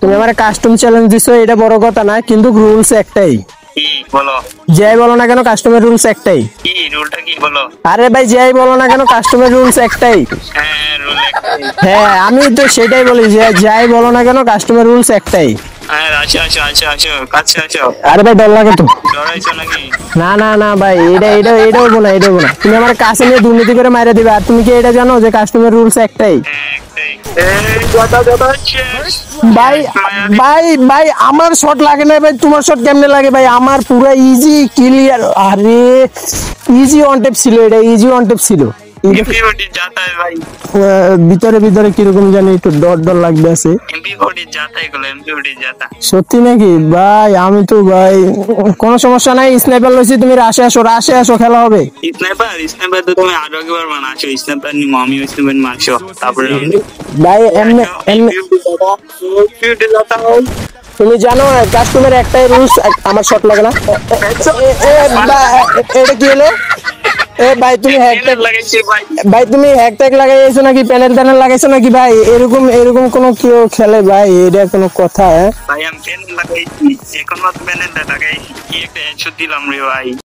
তুমি আমার custom challenge দিছো, এটা বড় কথা না, কিন্তু রুলস একটাই। কি বলো? যাই বলো না কেন কাস্টমের রুলস একটাই। কি রুলটা কি বলো? আরে ভাই যাই বলো না কেন কাস্টমের রুলস একটাই। হ্যাঁ রুল একটাই। হ্যাঁ আমি তো সেটাই বলি যে যাই বলো না কেন কাস্টমের রুলস একটাই। হ্যাঁ আসো আসো আসো আসো কাছে আসো। আরে ভাই ডর লাগে তো। ডরাইছো নাকি? না না না ভাই, এটা হবো না, এটা হবো না। তুমি আমার কাছে নিয়ে দুর্নীতি করে মাইরে দিবে, আর তুমি কি এটা জানো যে কাস্টমের রুলস একটাই। হ্যাঁ একটাই। এই কথা কথা শেষ। ভাই ভাই ভাই আমার শট লাগে না ভাই, তোমার শট কেমনে লাগে ভাই? আমার পুরো ইজি ক্লিয়ার। আরে ইজি ওয়ান টেপ ছিল, এটা ইজি ওয়ান টেপ ছিল। এমপি40 जाता है भाई। ভিতরে ভিতরে কিরকম জানি একটু ডর ডর লাগবে আছে। এমপি40 जाता है এগুলো এমপি40 जाता। সত্যি নাকি ভাই? আমি তো ভাই কোনো সমস্যা নাই, স্নাইপার লইছি, তুমি রাশে আসো, রাশে আসো, খেলা হবে। স্নাইপার স্নাইপার তো তুমি আরো একবার বানাছো। স্নাইপার নি মামি স্নাইপার মারছো তারপরে ভাই এমনি এমনি এমপি40 जाता है। তুমি জানো কাস্টমার একটাই রুলস, আমার শট লাগে না। এটা কি হলো? এ ভাই তুমি হ্যাকট্যাগ লাগাইছে ভাই। ভাই তুমি হ্যাকট্যাগ লাগাইছো নাকি, প্যানেল ট্যানেল লাগাইছো নাকি ভাই? এরকম এরকম কোনো কেউ খেলে ভাই? এটা কোনো কথা? হ্যাঁ ভাই আমি প্যানেল লাগাইছি, এখন মত প্যানেল লাগাই কি একটা হেডশট দিলাম রে ভাই।